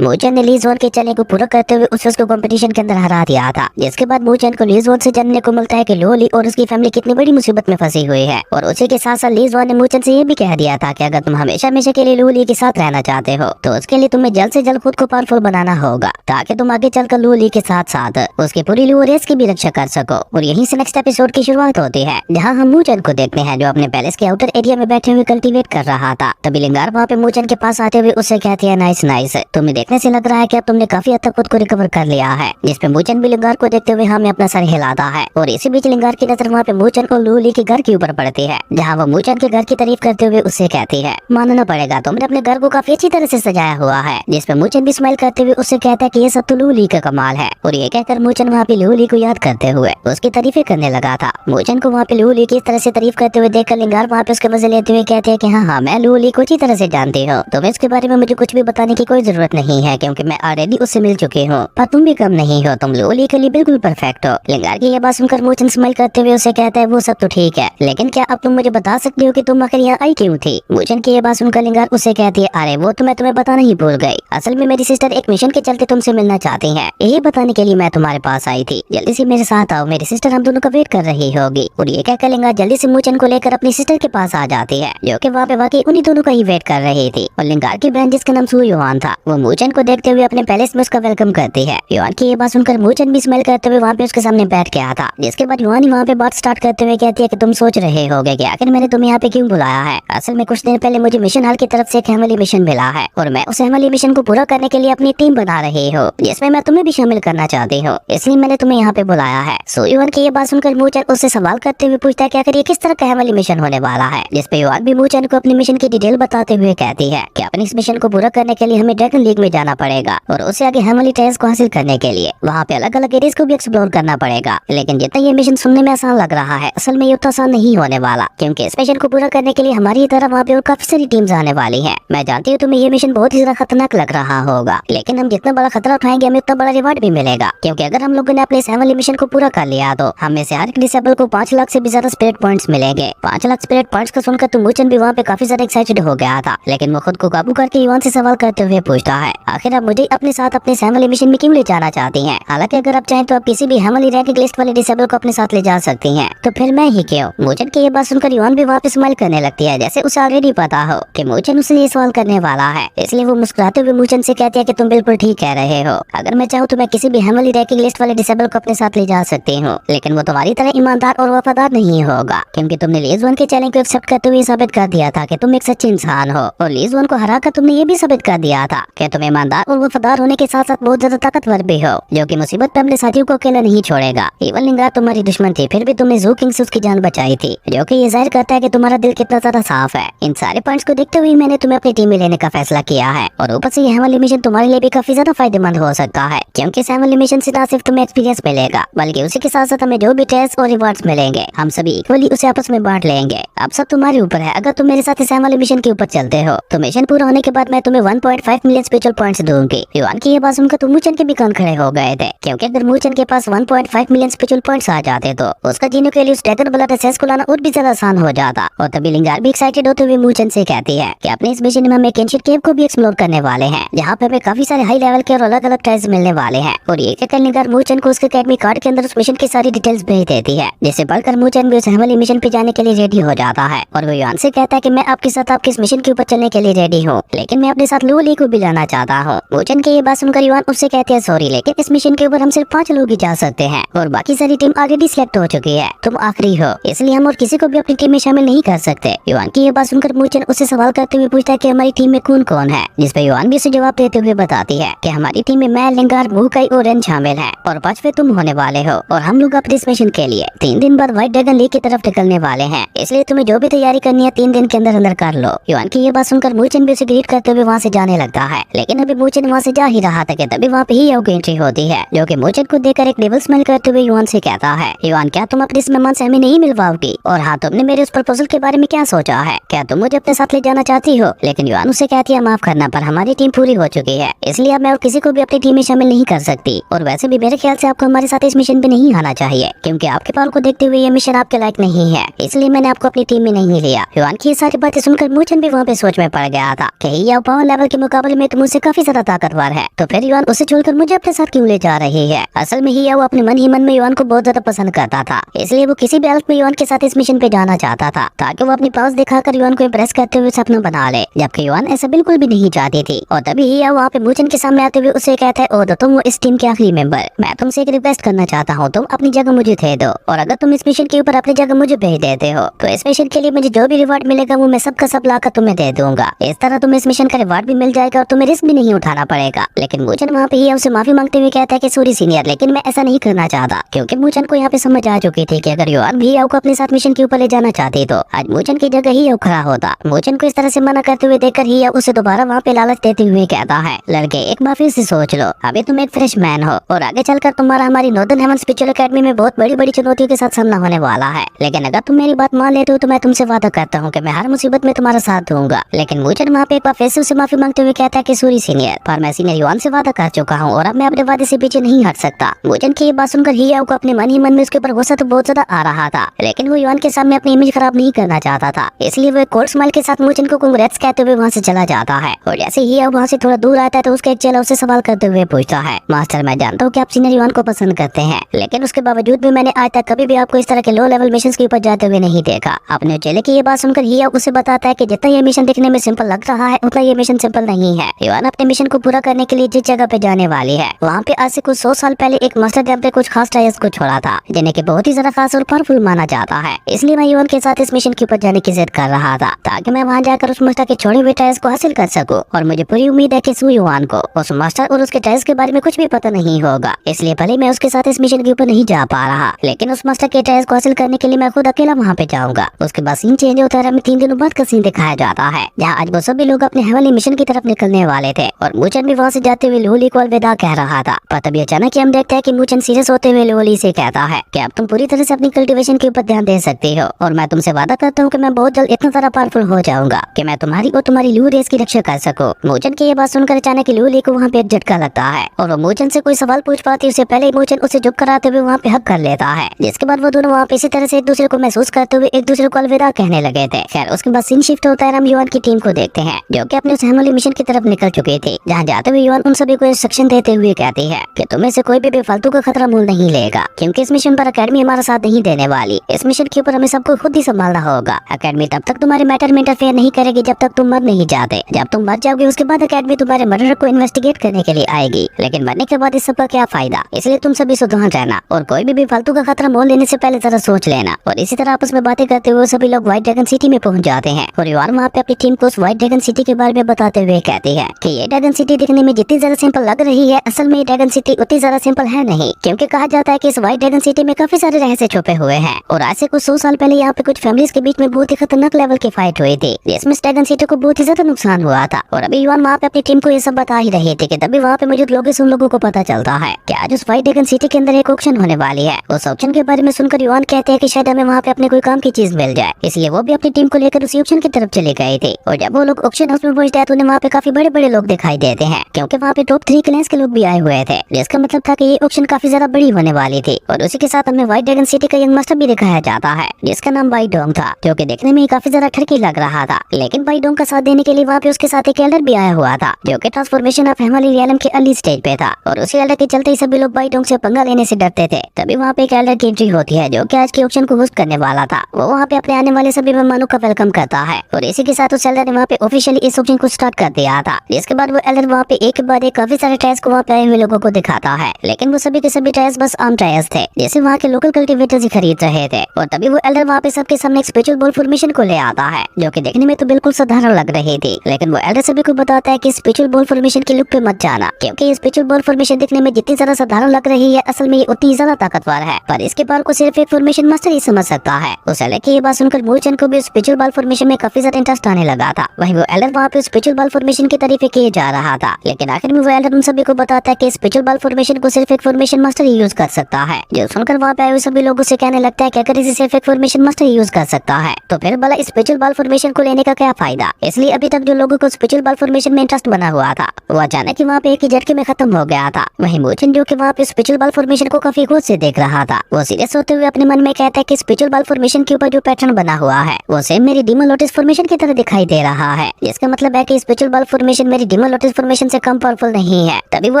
मूचन ने ली जोन के चने को पूरा करते हुए उसको कंपटीशन के अंदर हरा दिया था। जिसके बाद मूचन को ली जोन से जानने को मिलता है कि लोली और उसकी फैमिली कितनी बड़ी मुसीबत में फंसी हुई है। और उसी के साथ साथ ली जोन ने मूचन से ये भी कह दिया था कि अगर तुम हमेशा हमेशा के लिए लोली के साथ रहना चाहते हो तो उसके लिए तुम्हें जल्द से जल्द खुद को पावरफुल बनाना होगा, ताकि तुम आगे चलकर लोली के साथ साथ उसकी पूरी लू रेस की भी रक्षा कर सको। और यहीं से नेक्स्ट एपिसोड की शुरुआत होती है, जहाँ हम मूचन को देखते हैं जो अपने पैलेस के आउटर एरिया में बैठे हुए कल्टीवेट कर रहा था। तभी लिंगार वहाँ पे मूचन के पास आते हुए उससे कहती है नाइस नाइस, तुम्हें देखने से लग रहा है कि अब तुमने काफी हद तक खुद को रिकवर कर लिया है। जिसपे मूचन भी लिंगार को देखते हुए हमें अपना सर हिलाता है। और इसी बीच लिंगार की नजर वहाँ पे मूचन और लूली के घर के ऊपर पड़ती है, जहाँ वो मूचन के घर की तारीफ करते हुए उससे कहती है मानना पड़ेगा तुमने अपने घर को काफी अच्छी तरह से सजाया हुआ है। जिसपे मूचन भी स्माइल करते हुए उससे कहता है कि ये सब तो लूली का कमाल है। और ये कहकर मूचन वहाँ पे लूली को याद करते हुए उसकी तारीफें करने लगा था। मूचन को वहाँ पे लूली की इस तरह से तारीफ करते हुए देखकर लिंगार वहाँ पे उसके मजे लेते हुए कहते हैं कि हाँ मैं लूली को अच्छी तरह से जानती हूँ, तुम्हें इसके बारे में मुझे कुछ भी बताने की कोई जरूरत नहीं है क्योंकि मैं ऑलरेडी उससे मिल चुकी हूँ। पर तुम भी कम नहीं हो, तुम लूली के लिए बिल्कुल परफेक्ट हो। लिंगार की ये बात सुनकर मूचन स्माइल करते हुए उसे कहता है वो सब तो ठीक है, लेकिन क्या अब तुम मुझे बता सकती हो कि तुम आखिर यहाँ आई क्यों थी। मूचन की ये बात सुनकर लिंगार उसे कहती है अरे वो तो मैं तुम्हें बताना ही भूल गई, असल में मेरी सिस्टर एक मिशन के चलते तुमसे मिलना चाहती है, यही बताने के लिए मैं तुम्हारे पास आई थी। जल्दी से मेरे साथ आओ, मेरी सिस्टर हम दोनों का वेट कर रही होगी। और ये कहकर लिंगार जल्दी से मूचन को लेकर अपनी सिस्टर के पास आ जाती है, जो कि वहाँ पे वाकई उन्हीं दोनों का ही वेट कर रही थी। और लिंगार की बहन जिसका नाम सू युआन था वो मूचन को देखते हुए अपने पैलेस में उसका वेलकम करती है। युआन की ये बात सुनकर मूचन भी स्माइल करते हुए वहाँ पे उसके सामने बैठ गया था। जिसके बाद युआन वहाँ पे बात स्टार्ट करते हुए कहती है कि तुम सोच रहे होगे कि आखिर मैंने तुम्हें यहाँ पे क्यों बुलाया है। असल में कुछ दिन पहले मुझे मिशन हॉल की तरफ से एक हेमली मिशन मिला है और मैं उस हेमली मिशन को पूरा करने के लिए अपनी टीम बना रही हूँ, जिसमें मैं तुम्हें भी शामिल करना चाहती हूँ, इसलिए मैंने तुम्हें यहाँ पे बुलाया है। सो युआन की ये बात सुनकर मूचन उससे सवाल करते हुए पूछता है कि आखिर ये किस तरह का हेमली मिशन होने वाला है। जिसपे युआन भी मूचन को अपनी मिशन की डिटेल बताते हुए कहती है कि अपने इस मिशन को पूरा करने के लिए हमें ड्रैगन लीग में जाना पड़ेगा और उससे आगे हेमली टाइल्स को हासिल करने के लिए वहाँ पे अलग अलग एरियाज को भी एक्सप्लोर करना पड़ेगा। लेकिन जितना ये मिशन सुनने में आसान लग रहा है, असल में ये उतना आसान नहीं होने वाला, क्योंकि इस मिशन को पूरा करने के लिए हमारी तरह वहाँ पे और काफी सारी टीम्स आने वाली है। मैं जानती हूँ तुम्हें ये मिशन बहुत ही ज्यादा खतरनाक लग रहा होगा, लेकिन हम जितना बड़ा खतरा उठाएंगे हमें उतना बड़ा रिवार्ड भी मिलेगा, क्योंकि अगर हम लोगों ने अपने इस हेमली मिशन को पूरा कर लिया तो हमें से हर एक डिसेबल को 5 लाख से भी ज्यादा स्पिरिट पॉइंट्स मिलेंगे। 5 लाख स्पिरिट पॉइंट्स को सुनकर तो मूचन भी वहाँ पे काफी ज्यादा एक्साइटेड हो गया था, लेकिन वो खुद को काबू करके युआन से सवाल करते हुए पूछता है आखिर आप मुझे अपने साथ अपने हेमली मिशन में क्यों ले जाना चाहती हैं। हालांकि अगर आप चाहें तो आप किसी भी हेमली रैंकिंग लिस्ट वाले डिसेबल को अपने साथ ले जा सकती हैं, तो फिर मैं ही क्यों। मूचन की ये बात सुनकर युआन भी वहाँ पे स्माइल करने लगती है, जैसे उसे ऑलरेडी पता हो कि मूचन उससे ये सवाल करने वाला है। इसलिए वो मुस्कुराते हुए मूचन से कहती है कि तुम बिल्कुल ठीक कह रहे हो, अगर मैं चाहूँ तो मैं किसी भी हेमली रैंकिंग लिस्ट वाले डिसेबल को अपने साथ ले जा सकती हूँ, लेकिन वो तुम्हारी तरह ईमानदार और वफादार नहीं होगा, क्योंकि तुमने लीज वन के चैलेंज को एक्सेप्ट करते हुए साबित कर दिया था कि तुम एक सच्चे इंसान हो। और लीज वन को हराकर तुमने ये भी साबित कर दिया था कि तुम ईमानदार और वफादार होने के साथ साथ बहुत ज्यादा ताकतवर भी हो, जो कि मुसीबत में अपने साथियों को अकेला नहीं छोड़ेगा। इवन लिंगार तुम्हारी दुश्मन थी, फिर भी तुमने ज़ू किंग से उसकी जान बचाई थी, जो कि ये जाहिर करता है कि तुम्हारा दिल कितना ज्यादा साफ है। इन सारे पॉइंट्स को देखते हुए मैंने तुम्हें अपनी टीम में लेने का फैसला किया है। और ऊपर से ये हेमली मिशन तुम्हारे लिए भी काफी ज्यादा फायदेमंद हो सकता है, क्योंकि इस हेमली मिशन से न सिर्फ तुम्हें एक्सपीरियंस मिलेगा, बल्कि उसी के साथ साथ हमें जो भी टेस्ट और रिवार्ड्स मिलेंगे हम सभी इक्वली उसे आपस में बांट लेंगे। अब सब तुम्हारे ऊपर है, अगर तुम मेरे साथ इस हेमली मिशन के ऊपर चलते हो तो मिशन पूरा होने के बाद मैं तुम्हें 1.5 मिलियन स्पिरिचुअल पॉइंट्स दूंगी। युआन की ये बात सुनकर तो मूचन के भी कान खड़े हो गए थे, क्योंकि अगर मूचन के पास 1.5 मिलियन स्पिरिचुअल पॉइंट्स आ जाते तो उसका जीने के लिए उस ड्रैगन ब्लड एसेंस को लाना और भी ज्यादा आसान हो जाता। और तभी लिंगार भी एक्साइटेड होते हुए मूचन से कहती है कि अपने इस मिशन में हम एक एंशिएंट केव को भी एक्सप्लोर करने वाले हैं, जहाँ पे हमें काफी सारे हाई लेवल के और अलग अलग टाइल्स मिलने वाले हैं। और ये कहकर लिंगार मूचन को उसके अकेडमी कार्ड के अंदर उस मिशन की सारी डिटेल्स भेज देती है, जिसे पढ़कर मूचन भी उस हेमली मिशन पे जाने के लिए रेडी हो जाता है। और वो युआन से कहता है कि मैं आपके साथ आपके इस मिशन के ऊपर चलने के लिए रेडी हूँ, लेकिन मैं अपने साथ लूली को भी जाना चाहता हूँ। मूचन की ये बात सुनकर युआन उससे कहते हैं सॉरी, लेकिन इस मिशन के ऊपर हम सिर्फ 5 लोग ही जा सकते हैं और बाकी सारी टीम ऑलरेडी सिलेक्ट हो चुकी है, तुम आखिरी हो, इसलिए हम और किसी को भी अपनी टीम में शामिल नहीं कर सकते। युआन की ये बात सुनकर मूचन उससे सवाल करते हुए पूछता है कि हमारी टीम में कौन कौन है, जिसपे युआन भी उसे जवाब देते हुए बताती है कि हमारी टीम में मैं, लिंगार, मुकाई और रेन शामिल है और 5वें तुम होने वाले हो। और हम लोग अपने इस मिशन के लिए 3 दिन बाद व्हाइट ड्रैगन लीग की तरफ निकलने वाले हैं, इसलिए तुम्हें जो भी तैयारी करनी है 3 दिन के अंदर अंदर कर लो। युआन की ये बात सुनकर मूचन भी उसे ग्रीट करते हुए वहाँ से जाने लगता है, लेकिन अभी मूचन वहाँ से जा ही रहा था कि तभी वहाँ पे ही याओ की एंट्री होती है, जो कि मूचन को देखकर एक डेविल स्माइल करते हुए युआन से कहता है युआन क्या तुम अपने इस मेहमान से हमें नहीं मिलवाओगी, और हाँ तुमने मेरे उस प्रपोजल के बारे में क्या सोचा है, क्या तुम मुझे अपने साथ ले जाना चाहती हो। लेकिन युआन उसे कहती है माफ करना पर हमारी टीम पूरी हो चुकी है, इसलिए अब मैं और किसी को भी अपनी टीम में शामिल नहीं कर सकती। और वैसे भी मेरे ख्याल से आपको हमारे साथ इस मिशन पे नहीं आना चाहिए, क्योंकि आपके पावर को देखते हुए ये मिशन आपके लायक नहीं है, इसलिए मैंने आपको अपनी टीम में नहीं लिया। युआन की सारी बातें सुनकर मूचन भी वहाँ पे सोच में पड़ गया था कि याओ पावर लेवल के मुकाबले में तो मुझसे काफी ज्यादा ताकतवर है, तो फिर युआन उसे छोड़कर मुझे अपने साथ क्यों ले जा रही है। असल में ही वो अपने मन ही मन में युआन को बहुत ज्यादा पसंद करता था, इसलिए वो किसी भी हालत में युआन के साथ इस मिशन पे जाना चाहता था ताकि वो अपनी पावर्स दिखाकर युआन को इम्प्रेस करते हुए सपना बना ले, जबकि युआन ऐसा बिल्कुल भी नहीं चाहती थी। और तभी ही वहाँ पे मूचन के सामने आते हुए उसे कहता है, ओ तो तुम वो इस टीम के आखिरी मेंबर, मैं तुमसे एक रिक्वेस्ट करना चाहता हूँ, तुम अपनी जगह मुझे दे दो, और अगर तुम इस मिशन के ऊपर अपनी जगह मुझे भेज देते हो तो इस मिशन के लिए मुझे जो भी रिवॉर्ड मिलेगा वो मैं सबका सब लाकर तुम्हें दे दूंगा। इस तरह तुम्हें इस मिशन का रिवॉर्ड भी मिल जाएगा और तुम्हें रिस्क भी नहीं उठाना पड़ेगा। लेकिन मूचन वहाँ पे ही उसे माफी मांगते हुए कहता है कि सॉरी सीनियर, लेकिन मैं ऐसा नहीं करना चाहता, क्योंकि मूचन को यहाँ पे समझ आ चुकी थी कि अगर युआन भी को अपने साथ मिशन के ऊपर ले जाना चाहती तो आज मूचन की जगह ही खड़ा होता। मूचन को इस तरह से मना करते हुए देखकर ही उसे दोबारा वहाँ पे लालच देते हुए कहता है, लड़के एक बार फिर से सोच लो, अभी तुम एक फ्रेश मैन हो और आगे चलकर तुम्हारा हमारी नॉर्दर्न हेवन स्पिरिचुअल एकेडमी में बहुत बड़ी बड़ी चुनौतियों के साथ सामना होने वाला है। लेकिन अगर तुम मेरी बात मान लेते हो तो मैं तुमसे वादा करता हूँ कि मैं हर मुसीबत में तुम्हारा साथ दूंगा। लेकिन मूचन वहाँ पे एक बार फिर से उसे माफी मांगते हुए कहता है कि सॉरी सीनियर, पर मैं सीनियर युआन से वादा कर चुका हूँ और अब मैं अपने वादे से पीछे नहीं हट सकता। मूचन की ये बात सुनकर ही को अपने मन ही मन में उसके ऊपर गुस्सा तो बहुत ज्यादा आ रहा था, लेकिन वो युआन के सामने अपनी इमेज खराब नहीं करना चाहता था, इसलिए वो एक कोल्ड स्माइल के साथ मूचन को कांग्रेट्स कहते हुए वहाँ से चला जाता है। और जैसे ही वहाँ से थोड़ा दूर आता है तो उसका एक चेला उसे सवाल करते हुए पूछता है, मास्टर मैं जानता हूँ कि आप सीनियर युआन को पसंद करते हैं, लेकिन उसके बावजूद भी मैंने आज तक कभी भी आपको इस तरह के लो लेवल मिशन के ऊपर जाते हुए नहीं देखा। अपने चेले की ये बात सुनकर ही उसे बताता है कि जितना ये मिशन दिखने में सिंपल लग रहा है उतना ये मिशन सिंपल नहीं है। युआन अपने मिशन को पूरा करने के लिए जिस जगह पे जाने वाली है वहाँ पे आज से कुछ 100 साल पहले एक मास्टर डैम पे कुछ खास ट्रायल्स को छोड़ा था, जिन्हें की बहुत ही ज्यादा खास और पावरफुल माना जाता है। इसलिए मैं युआन के साथ इस मिशन के ऊपर जाने की जिद कर रहा था ताकि मैं वहाँ जाकर उस मास्टर के छोड़े हुए ट्रायल्स को हासिल कर सकूं। और मुझे पूरी उम्मीद है कि सू युआन को उस मास्टर और उसके ट्रायल्स के बारे में कुछ भी पता नहीं होगा, इसलिए भले मैं उसके साथ इस मिशन के ऊपर नहीं जा पा रहा, लेकिन उस मास्टर के ट्रायल्स को हासिल करने के लिए मैं खुद अकेला वहाँ पे जाऊंगा। उसके बाद सीन चेंज होता है, हमें 3 दिनों बाद का सीन दिखाया जाता है जहाँ आज वो सभी लोग अपने हेवनली मिशन की तरफ निकलने वाले थे और मूचन भी वहाँ से जाते हुए लोली को अलविदा कह रहा था। पर तभी अचानक हम देखते हैं कि मूचन सीरियस होते हुए लोली से कहता है कि अब तुम पूरी तरह से अपनी कल्टीवेशन के ऊपर ध्यान दे सकती हो और मैं तुमसे वादा करता हूँ कि मैं बहुत जल्द इतना सारा पावरफुल हो जाऊंगा कि मैं तुम्हारी और तुम्हारी लू रेस की रक्षा कर सकूं। मूचन की ये बात सुनकर अचानक लूली को वहाँ पे एक झटका लगता है और वो मूचन से कोई सवाल पूछ पाती उससे पहले मूचन उसे झुक कराते हुए वहाँ पे हक कर लेता है, जिसके बाद वो दोनों वहाँ पे इसी तरह से एक दूसरे को महसूस करते हुए एक दूसरे को अलविदा कहने लगे थे। खैर उसके बाद सीन शिफ्ट होता है, हम युआन की टीम को देखते हैं जो कि अपने हेवनली मिशन की तरफ निकल चुकी थी, जहाँ जाते हुए युआन उन सभी को इंस्ट्रक्शन देते हुए कहती है कि तुम्हें से कोई भी बेफालतू का खतरा मोल नहीं लेगा, क्योंकि इस मिशन पर अकेडमी हमारा साथ नहीं देने वाली। इस मिशन के ऊपर हमें सबको खुद ही संभालना होगा। अकेडमी तब तक तुम्हारे मैटर में इंटरफेयर नहीं करेगी जब तक तुम मर नहीं जाते। जब तुम मर जाओगे उसके बाद अकेडमी तुम्हारे मर्डर को इन्वेस्टिगेट करने के लिए आएगी, लेकिन मरने के बाद इस सब का क्या फायदा। इसलिए तुम सभी सावधान रहना और कोई भी फालतू का खतरा मोल लेने से पहले जरा सोच लेना। और इसी तरह आपस में बातें करते हुए सभी लोग व्हाइट ड्रैगन सिटी में पहुंच जाते हैं और युआन वहाँ पे अपनी टीम को उस व्हाइट ड्रैगन सिटी के बारे में बताते हुए कहती है कि ये ड्रैगन सिटी दिखने में जितनी ज्यादा सिंपल लग रही है, असल में ड्रैगन सिटी उतनी ज्यादा सिंपल है नहीं, क्योंकि कहा जाता है कि इस व्हाइट ड्रैगन सिटी में काफी सारे रहस्य छुपे हुए हैं। और आज से कुछ 100 साल पहले यहाँ पे कुछ फैमिलीज के बीच में बहुत ही खतरनाक लेवल की फाइट हुई थी, जिसमें इस ड्रैगन सिटी को बहुत ही ज्यादा नुकसान हुआ था। और अभी युआन वहाँ पे अपनी टीम को ये सब बता ही रही थी कि तभी वहाँ पे मौजूद उन लोगों को पता चलता है कि आज उस व्हाइट ड्रैगन सिटी के अंदर एक ऑक्शन होने वाली है। उस ऑक्शन के बारे में सुनकर युआन कहते हैं कि शायद हमें वहाँ पे अपने कोई काम की चीज मिल जाए, इसलिए वो भी अपनी टीम को लेकर उसी ऑक्शन की तरफ चले गए थे। और जब वो लोग ऑक्शन हाउस में पहुंचते हैं तो उन्हें वहाँ पे काफी बड़े बड़े लोग दिखाई देते हैं, क्योंकि वहाँ पे टॉप 3 क्लैंस के लोग भी आए हुए थे, जिसका मतलब था कि ये ऑक्शन काफी ज्यादा बड़ी होने वाली थी। और उसी के साथ हमें व्हाइट ड्रैगन सिटी का यंग मास्टर भी दिखाया जाता है, जिसका नाम बाई डोंग था, जो कि देखने में काफी ज्यादा ठरकी लग रहा था। लेकिन बाई डोंग का साथ देने के लिए वहाँ पे उसके साथ एक एल्डर भी आया हुआ था, जो कि ट्रांसफॉर्मेशन ऑफ हेवनली रियलम के अर्ली स्टेज पे था। और उसी एल्डर के चलते ही सभी लोग बाई डोंग से पंगा लेने से डरते थे। तभी वहाँ पे एक एल्डर की एंट्री होती है, जो कि आज के ऑक्शन को होस्ट करने वाला था। वो वहाँ पे अपने आने वाले सभी मेहमानों का वेलकम करता है और इसी के साथ उस एल्डर ने वहाँ पे ऑफिशियली इस ऑक्शन को स्टार्ट कर दिया था। जिसके बाद वो एल्डर वहाँ पे एक के बाद एक काफी सारे ट्रायल्स को वहाँ पे आए हुए लोगों को दिखाता है, लेकिन वो सभी के सभी ट्रायल्स बस आम ट्रायल्स थे, जैसे वहाँ के लोकल कल्टीवेटर्स ही खरीद रहे थे। और तभी वो एल्डर वहाँ पे सबके सामने एक स्पिरिचुअल बॉल फॉर्मेशन को ले आता है, जो कि देखने में तो बिल्कुल साधारण लग रही थी, लेकिन वो एल्डर सभी को बताता है कि स्पिरिचुअल बॉल फॉर्मेशन के लुक पे मत जाना, क्योंकि ये स्पिरिचुअल बॉल फॉर्मेशन दिखने में जितनी ज्यादा साधारण लग रही है, असल में ये उतनी ज्यादा ताकतवर है, पर इसके पार को सिर्फ एक फॉर्मेशन मास्टर ही समझ सकता है। उस एल्डर की ये बात सुनकर मूचन को भी स्पिरिचुअल बॉल फॉर्मेशन में काफी ज्यादा इंटरेस्ट आने लगा था। वहीं वो एल्डर वहाँ पे स्पिरिचुअल बॉल फॉर्मेशन की तारीफें किए जा रहा था, लेकिन आखिर में वो एल्डर उन सभी को बताता है कि स्पिरिचुअल बॉल फॉर्मेशन को सिर्फ एक फॉर्मेशन मास्टर ही यूज कर सकता है। जो सुनकर वहाँ पे आए हुए सभी लोगों से कहने लगता है कि अगर इसे सिर्फ एक फॉर्मेशन मास्टर ही यूज कर सकता है तो फिर भला स्पिरिचुअल बॉल फॉर्मेशन को लेने का क्या फायदा। इसलिए अभी तक जो लोगों को स्पिरिचुअल बॉल फॉर्मेशन में इंटरेस्ट बना हुआ था, वो अचानक ही वहाँ पे एक ही झटके में खत्म हो गया था। वहीं मूचन जो कि वहाँ पे स्पिरिचुअल बॉल फॉर्मेशन को काफी गौर से देख रहा था, वो सीरियस होते हुए अपने मन में कहता है कि स्पिरिचुअल बॉल फॉर्मेशन के ऊपर जो पैटर्न बना हुआ है वो सेम मेरी डीमन लोटस फॉर्मेशन की तरह दिखाई दे रहा है, जिसका मतलब है कि स्पिरिचुअल बॉल फॉर्मेशन मेरी डिमन लोटस फॉर्मेशन से कम पावरफुल नहीं है। तभी वो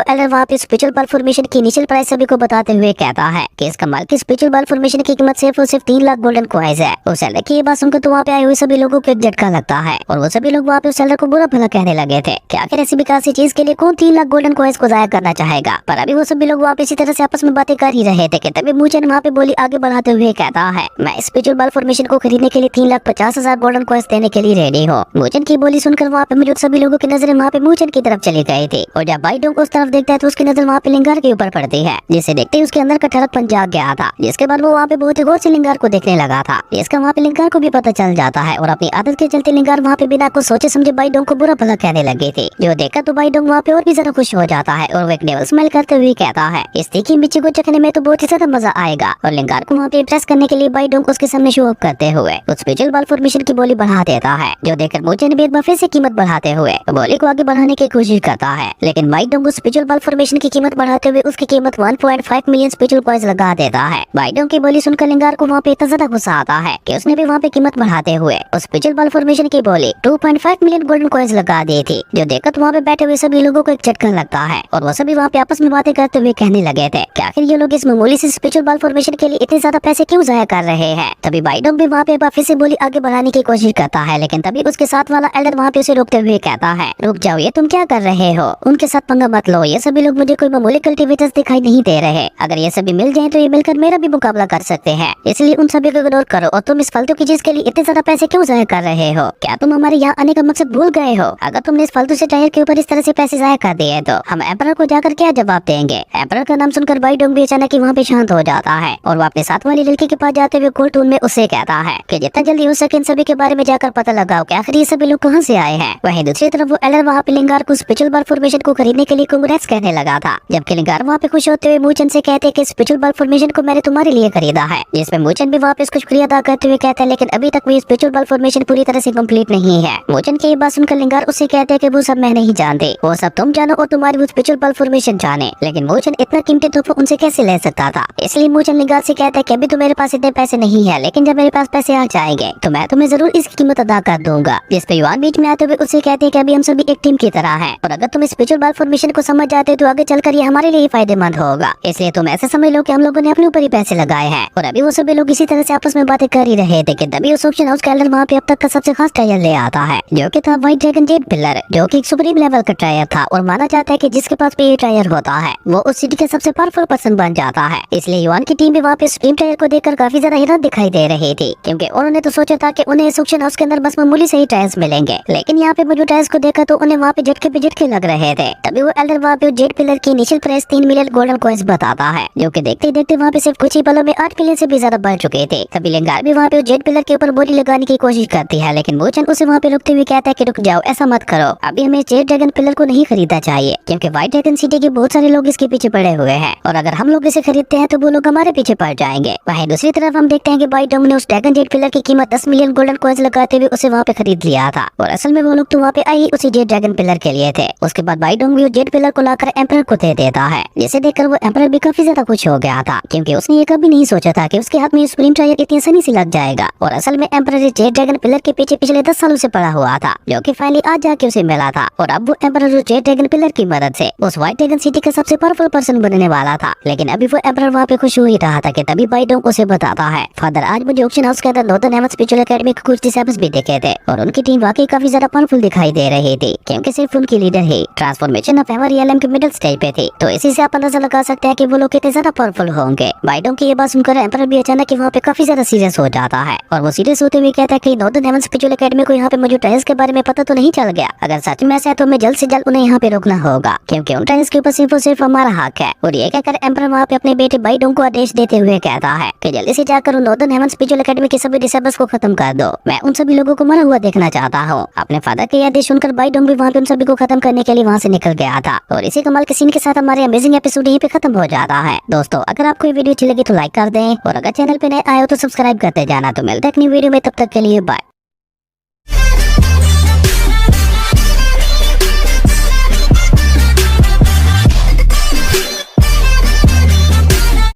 एल्डर वहाँ पे स्पिरिचुअल बल फॉर्मेशन की इनिशियल प्राइस सभी को बताते हुए कहता है कि इस कमाल की स्पिरिचुअल बल फॉर्मेशन की कीमत सिर्फ और सिर्फ 3 लाख गोल्डन कॉइन्स है। उस एल्डर की ये बात सुनकर तो वहाँ पे आए हुए सभी लोगों को एक झटका लगता है और वो सभी लोग वहाँ पे उस एल्डर को बुरा भला कहने लगे थे कि आखिर ऐसी बेकार सी चीज के लिए कौन 3 लाख गोल्डन कॉइन्स को जाया करना चाहेगा। पर अभी वो सभी लोग वहाँ पे इसी तरह से आपस में बातें कर ही रहे थे कि तभी मूचन वहाँ पे बोली आगे बढ़ाते हुए कहता है, मैं स्पिरिचुअल बल फॉर्मेशन को खरीदने के लिए 3,50,000 गोल्डन कॉइन्स देने के लिए रेडी हूँ। मूचन की बोली सुनकर वहाँ पे मौजूद सभी लोगों की नजरें वहाँ पे मूचन की तरफ चली गई थी और जब बाइडोंग उस तरफ देखता है तो उसकी नजर वहाँ पे लिंगार के ऊपर पड़ती है, जिसे देखते ही उसके अंदर का ठड़कपन जाग गया था। जिसके बाद वो वहाँ पे बहुत ही गौर से लिंगार को देखने लगा था। इसका वहाँ पे लिंगार को भी पता चल जाता है और अपनी आदत के चलते लिंगार वहाँ पे बिना कुछ सोचे समझे बाइडोंग को बुरा भला कहने लगी थी। जो देखकर तो बाइडोंग वहाँ पे और भी ज्यादा खुश हो जाता है और वो एक डेविल स्माइल करते हुए कहता है, इस तीखी मिर्ची को चखने में तो बहुत ही ज्यादा मजा आएगा। और लिंगार को वहाँ पे इम्प्रेस करने के लिए बाइडोंग उसके सामने शो अप करते हुए उस स्पिरिचुअल बल फॉर्मेशन की बोली बढ़ा देता है। जो देखकर मूचन भी एक बार फिर से कीमत बढ़ाते हुए बोली को आगे बढ़ाने की कोशिश करता है, लेकिन बाइडोंग उस स्पिरिचुअल बल फॉर्मेशन की कीमत बढ़ाते हुए उसकी कीमत 1.5 मिलियन स्पिरिचुअल कॉइन्स लगा देता है। बाइडोंग की बोली सुनकर लिंगार को वहाँ पे इतना ज्यादा गुस्सा आता है कि उसने भी वहाँ पे कीमत बढ़ाते हुए उस स्पिरिचुअल बल फॉर्मेशन की बोली 2.5 मिलियन गोल्डन कॉइन्स लगा दी थी। जो देखकर वहाँ पे बैठे हुए सभी लोगों को एक झटका लगता है और वो सभी वहाँ पे आपस में बातें करते हुए कहने लगे थे कि आखिर ये लोग इस मामूली से स्पिरिचुअल बल फॉर्मेशन के लिए इतने ज्यादा पैसे क्यों जाया कर रहे हैं। तभी बाइडोंग भी वहाँ पे एक बार फिर से बोली आगे बढ़ाने की कोशिश करता है, लेकिन तभी उसके साथ वाला एल्डर वहाँ पे उसे रोकते हुए कहता है, रुक जाओ, ये तुम क्या कर रहे हो, उनके साथ पंगा मत लो। ये सभी लोग मुझे कोई मामूली कल्टिवेटर्स दिखाई नहीं दे रहे। अगर ये सभी मिल जाएं तो ये मिलकर मेरा भी मुकाबला कर सकते हैं, इसलिए उन सभी को इग्नोर करो। और तुम इस फालतू की चीज के लिए इतने ज्यादा पैसे क्यों जाया कर रहे हो? क्या तुम हमारे यहाँ आने का मकसद भूल गए हो? अगर तुमने इस फालतू से टायर के ऊपर इस तरह से पैसे जाया कर दिए तो हम एम्परर को जाकर क्या जवाब देंगे? एम्परर का नाम सुनकर बाइडोंग भी अचानक वहाँ पे शांत हो जाता है और वो अपने साथ वाली लड़की के पास जाते हुए कोल्ड टोन में उससे कहता है कि जितना जल्दी हो सके इन सभी के बारे में जाकर पता लगाओ कि आखिर ये सभी लोग कहाँ से आए हैं। वहीं दूसरी तरफ वो एल्डर वहाँ पे लिंगार को स्पिरिचुअल बल फॉर्मेशन को खरीदने के लिए कांग्रेस कहने लगा था, जबकि लिंगार वहाँ पे खुश होते हुए मूचन से कहते कि स्पिरिचुअल बल फॉर्मेशन को मैंने तुम्हारे लिए खरीदा है, जिसमें मूचन भी वहाँ पे शुक्रिया अदा करते हुए कहता है, लेकिन अभी तक वो स्पिरिचुअल बल फॉर्मेशन पूरी तरह से कंप्लीट नहीं है। मूचन की ये बात सुनकर लिंगार उससे कहते हैं कि वो सब मैं नहीं जानते, वो सब तुम जानो और तुम्हारी वो स्पिरिचुअल बल फॉर्मेशन जाने। लेकिन मूचन इतना कीमती तोहफा उनसे कैसे ले सकता था, इसलिए मूचन लिंगार से कहता है कि अभी तो मेरे पास इतने पैसे नहीं है, लेकिन जब मेरे पास पैसे आ जाएंगे तो मैं तुम्हें जरूर इसकी कीमत अदा कर दूंगा। जिस पे युआन बीच में आते हुए उससे कहते हैं कि अभी हम सभी एक टीम की तरह हैं और अगर तुम स्पिरिचुअल बल फॉर्मेशन को समझ जाते तो आगे चलकर ये हमारे लिए फायदेमंद होगा, इसलिए तुम ऐसे समझ लो कि हम लोगों ने अपने ऊपर ही पैसे लगाए हैं। और अभी वो सभी लोग इसी तरह से आपस में बातें कर ही रहे थे कि तभी उस ऑक्शन हाउस का एल्डर वहाँ पे अब तक का सबसे खास टायर ले आता है, जो कि था व्हाइट ड्रैगन जेट पिलर, जो कि एक सुप्रीम लेवल का टायर था और माना जाता है कि जिसके पास भी ये टायर होता है वो उस सिटी के सबसे पावरफुल पर्सन बन जाता है। इसलिए युआन की टीम भी वहाँ पे सुप्रीम टायर को देखकर काफी ज्यादा हैरान दिखाई दे रही थी, क्योंकि उन्होंने तो सोचा था कि उन्हें इस ऑक्शन हाउस के अंदर बस मामूली से ही टायर्स मिलेंगे, लेकिन यहाँ पे मौजूद टायर्स को देखा तो उन्हें वहाँ पे झटके पे झटके लग रहे थे। तभी वो एल्डर वहाँ पे जेट पिलर की initial price 3 million golden coins बताता है, जो कि देखते ही देखते वहाँ पे सिर्फ कुछ ही पलों में 8 मिलियन से भी ज्यादा बढ़ चुके थे। तभी लिंगार भी वहाँ पे जेट पिलर के ऊपर बोली लगाने की कोशिश करती है, लेकिन मूचन उसे वहाँ पे रुकते हुए कहता है कि रुक जाओ, ऐसा मत करो, अभी हमें जेट ड्रैगन पिलर को नहीं खरीदना चाहिए, क्योंकि व्हाइट ड्रैगन सिटी के बहुत सारे लोग इसके पीछे पड़े हुए हैं और अगर हम लोग इसे खरीदते हैं तो वो लोग हमारे पीछे पड़ जाएंगे। वहीं दूसरी तरफ हम देखते हैं कि बाइडोंग ने उस ड्रैगन जेट पिलर की कीमत 10 मिलियन गोल्डन कॉइन्स लगाते हुए उसे वहाँ पे खरीद लिया था और असल में वो लोग तो वहाँ पे आई उसी जेट ड्रैगन पिलर के लिए थे। उसके बाद बाइडोंग भी उस जेट पिलर को लाकर एम्परर को दे देता है, जिसे देखकर वो एम्परर भी काफी ज्यादा खुश हो गया था, क्योंकि उसने ये कभी नहीं सोचा था कि उसके हाथ में सुप्रीम टायर इतनी आसानी से लग जाएगा। और असल में एम्परर जेट ड्रैगन पिलर के पीछे पिछले 10 सालों से पड़ा हुआ था, जो कि फाइनली आज जाके उसे मिला था और अब वो एम्परर उस जेट ड्रैगन पिलर की मदद से उस व्हाइट ड्रैगन सिटी का सबसे पावरफुल पर्सन बनने वाला था। लेकिन अभी वो एम्परर वहाँ पे खुश हो ही रहा था कि तभी बाइडोंग उसे बताता है, फादर आज मुझे ऑक्शन हाउस के अंदर नॉर्दर्न हेमन स्पिरिचुअल एकेडमी के कुछ डिसेबल्स भी दिखे थे और उनकी टीम वाकई काफी ज्यादा पावरफुल दिखाई दे रही थी, क्योंकि सिर्फ उनकी leader he transformation of hammer realm के मिडिल स्टेज पे थी। तो इसी से आप अंदाजा लगा सकते हैं कि वो लोग कितने ज्यादा पावरफुल होंगे। बाइडोंग की ये बात सुनकर एम्परर भी अचानक वहाँ पे काफी ज्यादा सीरियस हो जाता है और वो सीरियस होते हुए कहता है कि नॉर्दर्न हेमन स्पिरिचुअल एकेडमी को यहाँ पे मौजूद टायर्स के बारे में पता तो नहीं चल गया। अगर सच में ऐसा है तो हमें जल्द से जल्द उन्हें यहाँ पे रोकना होगा, क्योंकि उन टायर्स के ऊपर सिर्फ और सिर्फ हमारा हक है। और ये कहकर एम्परर वहाँ पे अपने बेटे बाइडोंग को आदेश देते हुए कहता है कि जल्दी से जाकर उन नॉर्दर्न हेमन स्पिरिचुअल एकेडमी के सभी डिसेबल्स को खत्म कर दो, मैं उन सभी लोगों को मरा हुआ देखना चाहता हूँ। अपने फादर के आदेश सुनकर बाइडोंग भी वहाँ पे उन सभी को खत्म करने के लिए वहाँ से निकल गया था और इसी कमाल के सीन के साथ हमारे अमेजिंग एपिसोड यहीं पे खत्म हो जाता है। दोस्तों अगर आपको ये वीडियो अच्छी लगी तो लाइक कर दें और अगर चैनल पे नए आए हो तो सब्सक्राइब करते जाना। तो मिलते हैं एक नई वीडियो में, तब तक के लिए बाय।